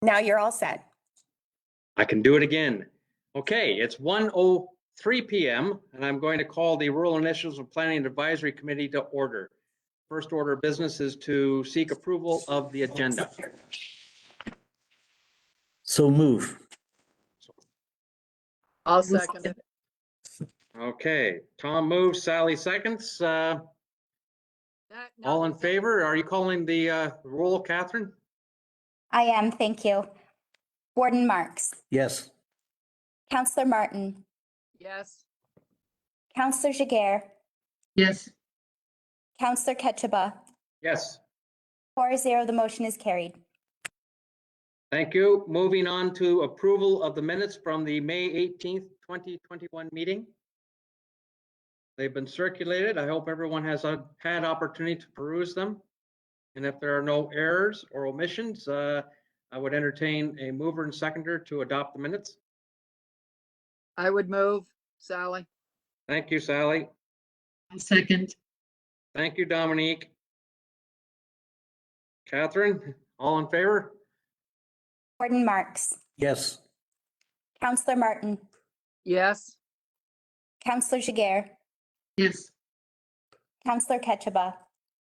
Now you're all set. I can do it again. Okay, it's 1:03 p.m. and I'm going to call the Rural Initiatives and Planning Advisory Committee to order. First order of business is to seek approval of the agenda. So move. I'll second it. Okay, Tom moves, Sally seconds. All in favor? Are you calling the roll, Catherine? I am, thank you. Warden Marks, Yes. Councillor Martin, Yes. Councillor Jiguer, Yes. Councillor Ketchaba. Yes. 4-0, the motion is carried. Thank you. Moving on to approval of the minutes from the May 18th, 2021 meeting. They've been circulated. I hope everyone has had opportunity to peruse them. And if there are no errors or omissions, I would entertain a mover and seconder to adopt the minutes. I would move, Sally. Thank you, Sally. I'll second. Thank you, Dominique. Catherine, all in favor? Warden Marks, Yes. Councillor Martin, Yes. Councillor Jiguer, Yes. Councillor Ketchaba.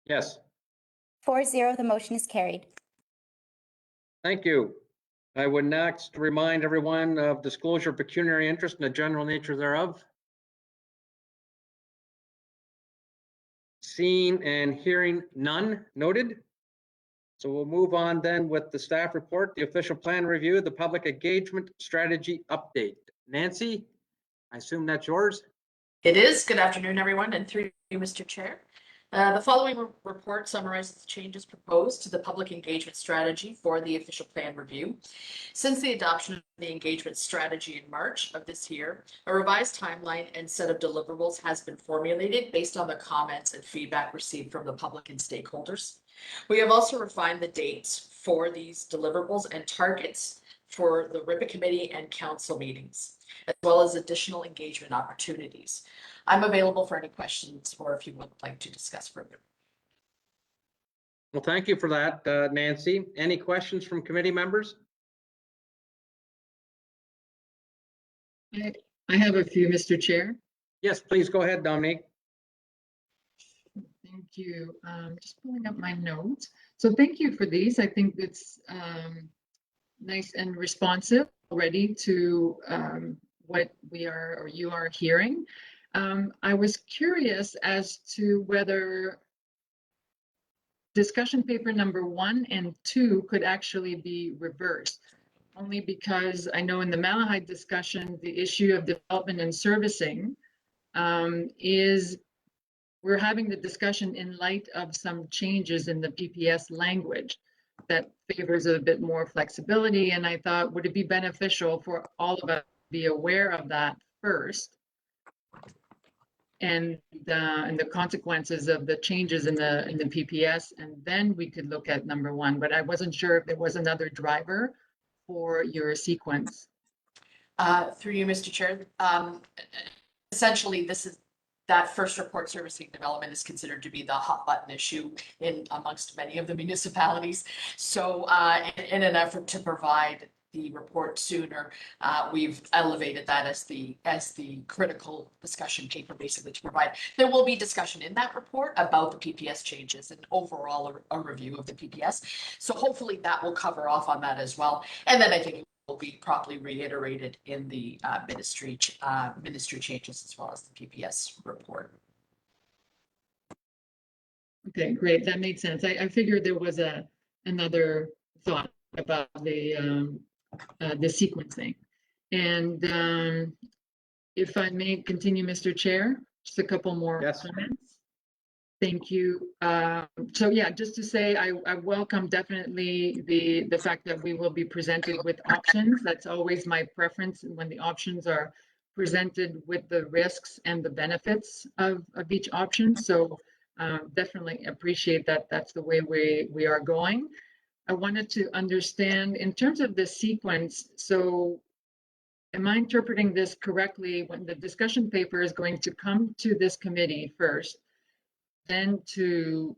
Yes. 4-0, the motion is carried. Thank you. I would next remind everyone of disclosure of pecuniary interest and the general nature thereof. Seeing and hearing none noted. So we'll move on then with the staff report, the official plan review, the public engagement strategy update. Nancy, I assume that's yours? It is. Good afternoon, everyone, and through you, Mr. Chair. The following report summarizes the changes proposed to the public engagement strategy for the official plan review. Since the adoption of the engagement strategy in March of this year, a revised timeline and set of deliverables has been formulated based on the comments and feedback received from the public and stakeholders. We have also refined the dates for these deliverables and targets for the RIPA committee and council meetings, as well as additional engagement opportunities. I'm available for any questions or if you would like to discuss further. Well, thank you for that, Nancy. Any questions from committee members? I have a few, Mr. Chair. Yes, please go ahead, Dominique. Thank you. Just pulling up my notes. So thank you for these. I think it's nice and responsive already to what we are or you are hearing. I was curious as to whether discussion paper number 1 and 2 could actually be reversed. Only because I know in the Malahide discussion, the issue of development and servicing is we're having the discussion in light of some changes in the PPS language that favors a bit more flexibility. And I thought, would it be beneficial for all of us to be aware of that first? And the consequences of the changes in the PPS, and then we could look at number 1. But I wasn't sure if there was another driver for your sequence. Through you, Mr. Chair. Essentially, that first report servicing development is considered to be the hot button issue in amongst many of the municipalities. So in an effort to provide the report sooner, we've elevated that as the critical discussion paper basically to provide. There will be discussion in that report about the PPS changes and overall a review of the PPS. So hopefully that will cover off on that as well. And then I think it will be properly reiterated in the ministry changes as well as the PPS report. Okay, great. That made sense. I figured there was another thought about the sequencing. And if I may continue, Mr. Chair, just a couple more comments. Thank you. So yeah, just to say, I welcome definitely the fact that we will be presented with options. That's always my preference when the options are presented with the risks and the benefits of each option. So definitely appreciate that that's the way we are going. I wanted to understand in terms of the sequence. So am I interpreting this correctly when the discussion paper is going to come to this committee first, then to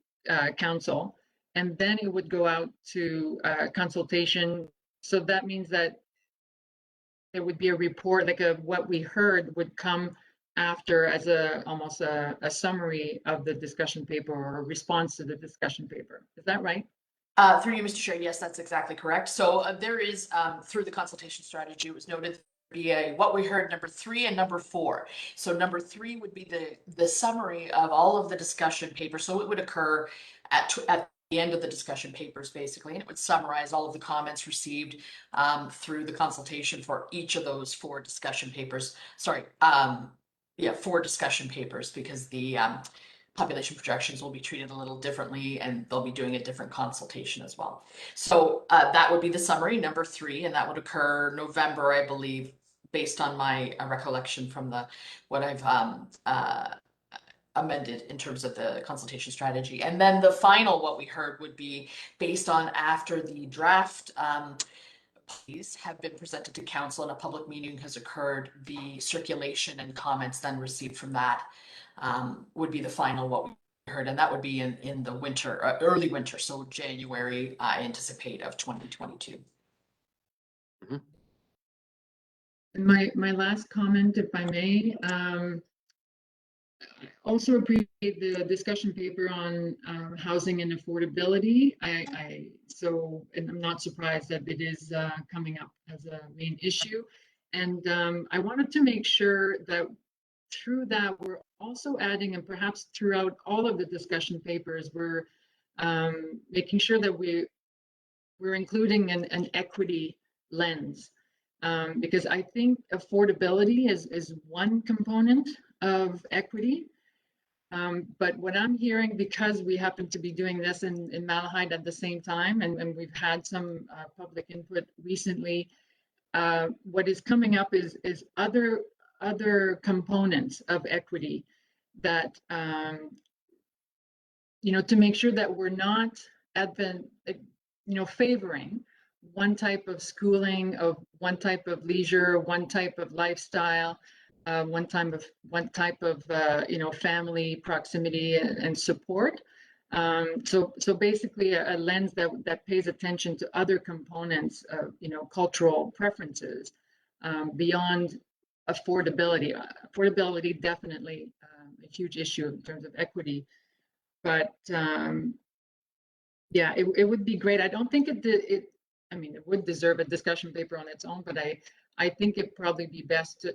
council, and then it would go out to consultation So that means that there would be a report, like what we heard would come after as almost a summary of the discussion paper or a response to the discussion paper. Is that right? Through you, Mr. Chair, yes, that's exactly correct. So there is, through the consultation strategy, it was noted be what we heard number 3 and number 4. So number 3 would be the summary of all of the discussion papers. So it would occur at the end of the discussion papers, basically, and it would summarize all of the comments received through the consultation for each of those 4 discussion papers. Sorry, 4 discussion papers, because the population projections will be treated a little differently, and they'll be doing a different consultation as well. So that would be the summary, number 3, and that would occur November, I believe, based on my recollection from what I've amended in terms of the consultation strategy. And then the final, what we heard, would be based on after the draft policies have been presented to council and a public meeting has occurred, the circulation and comments then received from that would be the final what we heard, and that would be in the winter, early winter, so January, I anticipate, of 2022. And my last comment, if I may, also appreciate the discussion paper on housing and affordability. And I'm not surprised that it is coming up as a main issue. And I wanted to make sure that through that, we're also adding, and perhaps throughout all of the discussion papers, we're making sure that we're including an equity lens. Because I think affordability is one component of equity. But what I'm hearing, because we happen to be doing this in Malahide at the same time, and we've had some public input recently, what is coming up is other components of equity that, to make sure that we're not favoring one type of schooling, of one type of leisure, one type of lifestyle, one type of family proximity and support. So basically a lens that pays attention to other components of cultural preferences beyond affordability. Affordability definitely a huge issue in terms of equity, but it would be great. I don't think it would deserve a discussion paper on its own, but I think it'd probably be best to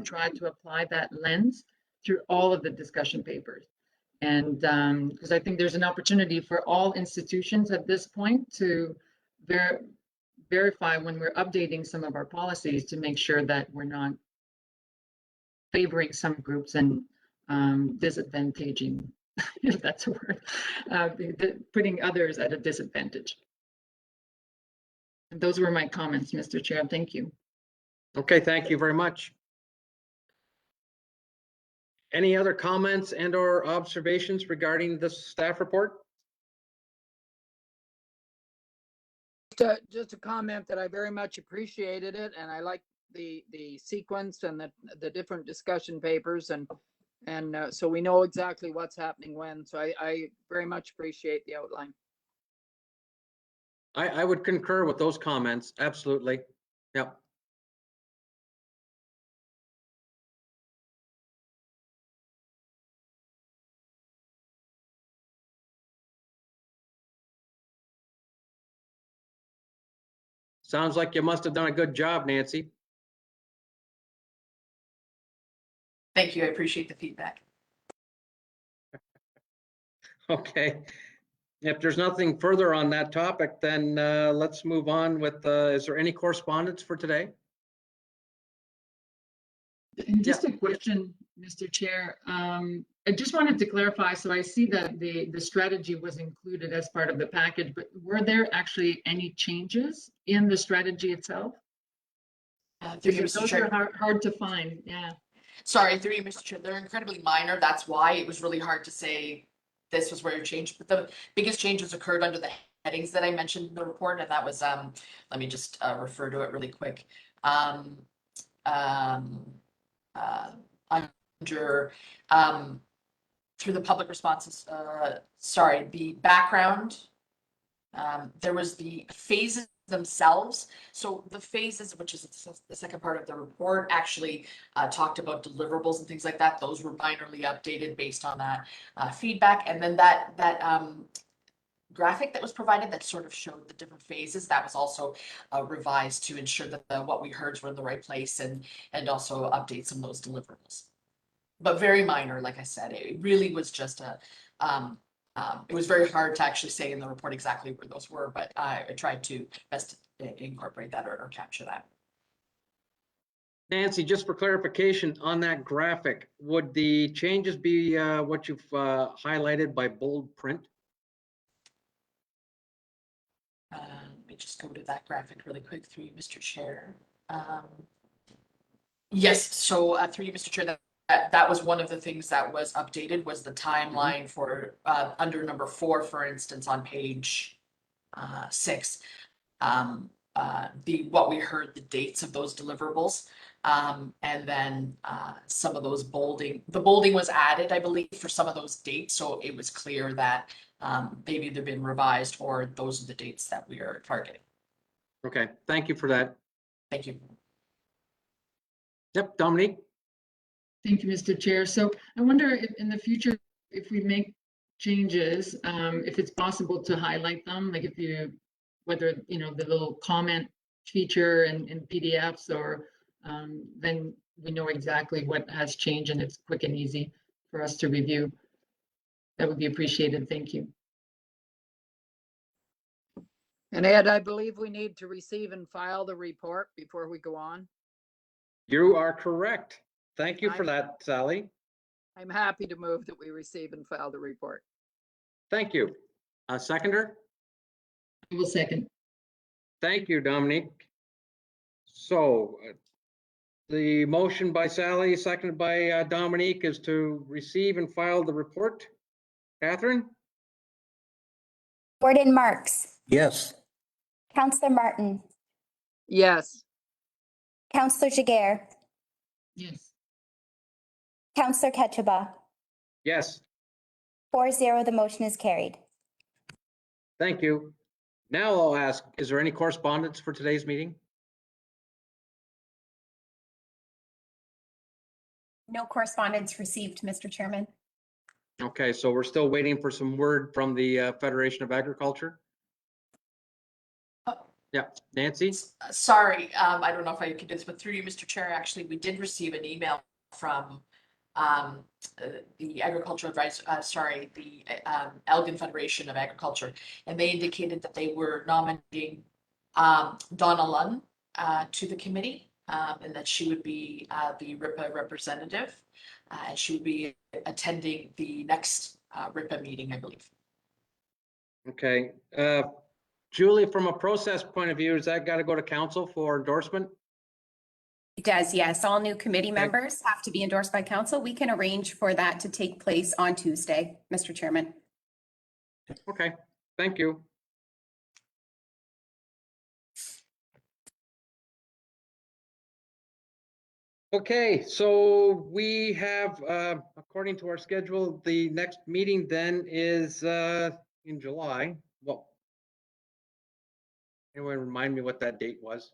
try to apply that lens through all of the discussion papers. And because I think there's an opportunity for all institutions at this point to verify when we're updating some of our policies to make sure that we're not favoring some groups and disadvantaging, if that's a word, putting others at a disadvantage. And those were my comments, Mr. Chair. Thank you. Okay, thank you very much. Any other comments and or observations regarding this staff report? Just a comment that I very much appreciated it, and I like the sequence and the different discussion papers, and so we know exactly what's happening when. So I very much appreciate the outline. I would concur with those comments. Absolutely. Yep. Sounds like you must have done a good job, Nancy. Thank you, I appreciate the feedback. Okay. If there's nothing further on that topic, then let's move on with, is there any correspondence for today? And just a question, Mr. Chair. I just wanted to clarify. So I see that the strategy was included as part of the package, but were there actually any changes in the strategy itself? Through you, Because Mr. those Chair. are hard to find. Yeah. Sorry, through you, Mr. Chair. They're incredibly minor. That's why it was really hard to say this was where you changed. But the biggest changes occurred under the headings that I mentioned in the report, and that was let me just refer to it really quick. Under through the public responses, sorry, the background There was the phases themselves. So the phases, which is the second part of the report, actually talked about deliverables and things like that. Those were minorly updated based on that feedback. And then that graphic that was provided that sort of showed the different phases, that was also revised to ensure that what we heard were in the right place and also update some of those deliverables. But very minor, like I said, it really was just it was very hard to actually say in the report exactly where those were, but I tried to best incorporate that or capture that. Nancy, just for clarification on that graphic, would the changes be what you've highlighted by bold print? Let me just go to that graphic really quick through you, Mr. Chair. Yes, so through you, Mr. Chair, that was one of the things that was updated was the timeline for under number 4, for instance, on page 6. What we heard, the dates of those deliverables, and then some of those bolding. The bolding was added, I believe, for some of those dates, so it was clear that they've either been revised or those are the dates that we are targeting. Okay, thank you for that. Thank you. Yep, Dominique? Thank you, Mr. Chair. So I wonder if in the future, if we make changes, if it's possible to highlight them, like if you, whether, you know, the little comment feature in PDFs or then we know exactly what has changed and it's quick and easy for us to review. That would be appreciated. Thank you. And Ed, I believe we need to receive and file the report before we go on. You are correct. Thank you for that, Sally. I'm happy to move that we receive and file the report. Thank you. Seconder? I will second. Thank you, Dominique. So the motion by Sally, seconded by Dominique, is to receive and file the report. Catherine? Warden Marks, Yes. Counselor Martin, Yes, Counselor Jiguer, Yes. Counselor Ketchiba. Yes, 4-0, the motion is carried. thank you. Now I'll ask, is there any correspondence for today's meeting? No correspondence received, Mr. Chairman. Okay, so we're still waiting for some word from the Federation of Agriculture. Yeah, Nancy? Sorry, I don't know if I could do this, but through you, Mr. Chair, actually, we did receive an email from the Agricultural Advice, the Elgin Federation of Agriculture, and they indicated that they were nominating Donna Lunn to the committee, and that she would be the RIPA representative, and she would be attending the next RIPA meeting, I believe. Okay, Julie, from a process point of view, has that got to go to council for endorsement? It does, yes. All new committee Okay. members have to be endorsed by council. We can arrange for that to take place on Tuesday, Mr. Chairman. Okay, thank you. Okay, so we have, according to our schedule, the next meeting then is in July. Well, anyone remind me what that date was?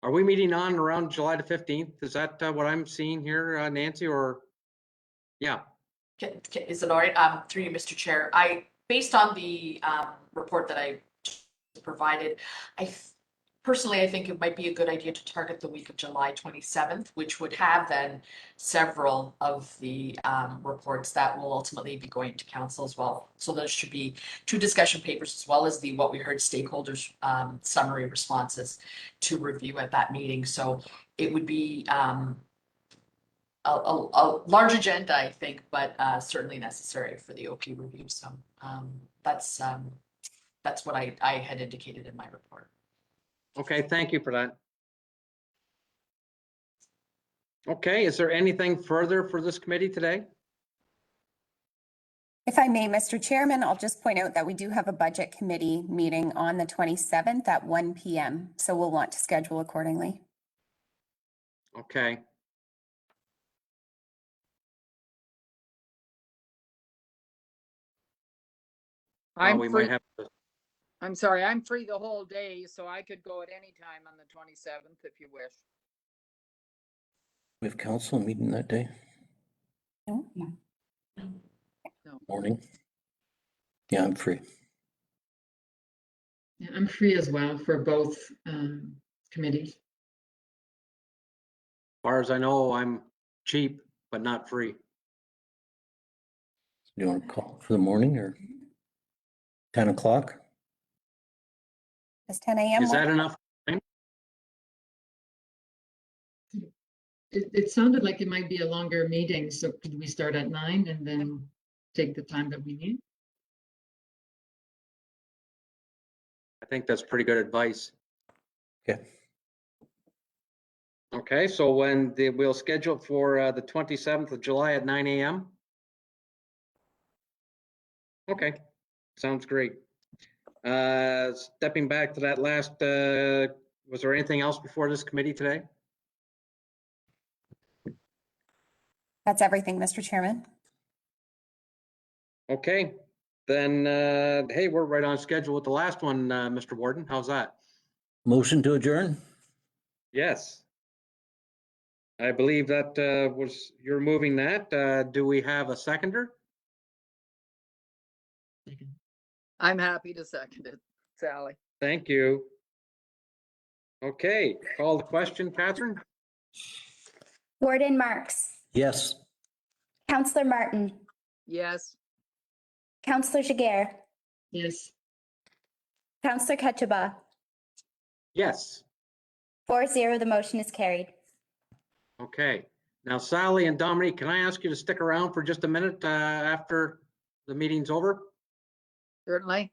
Are we meeting on around July the 15th? Is that what I'm seeing here, Nancy, or? Yeah, Is it all right? Through you, Mr. Chair, based on the report that I provided, personally, I think it might be a good idea to target the week of July 27th, which would have then several of the reports that will ultimately be going to council as well. So there should be 2 discussion papers as well as the what we heard stakeholders summary responses to review at that meeting. So it would be a large agenda, I think, but certainly necessary for the OP review. So that's what I had indicated in my report. okay, thank you for that. Okay, is there anything further for this committee today? If I may, Mr. Chairman, I'll just point out that we do have a budget committee meeting on the 27th at 1 p.m. So we'll want to schedule accordingly. Okay, I'm we free. might have to. I'm sorry, I'm free the whole day, so I could go at any time on the 27th if you wish. We have council meeting that day, No? morning. Yeah, I'm free. Yeah, I'm free as well for both committees. As far as I know, I'm cheap, but not free. Do you want to call for the morning or 10 o'clock? Does 10 a.m. Is that work? enough? It sounded like it might be a longer meeting, so could we start at 9 and then take the time that we need? I think that's pretty good advice. Okay. Okay, so we'll schedule for the 27th of July at 9 a.m. Okay, sounds great. Stepping back to that last, was there anything else before this committee today? That's everything, Mr. Chairman. Okay, then, hey, we're right on schedule with the last one, Mr. Warden. How's that? Motion to adjourn? Yes. I believe that you're moving that. Do we have a seconder? I'm happy to second it, Sally. Thank you. Okay, call the question, Catherine? Warden Marks, Yes. Counselor Martin, Yes. Counselor Jiguer, Yes. Counselor Ketchiba. Yes. 4-0, the motion is carried. Okay, now Sally and Dominique, can I ask you to stick around for just a minute after the meeting's over? Certainly.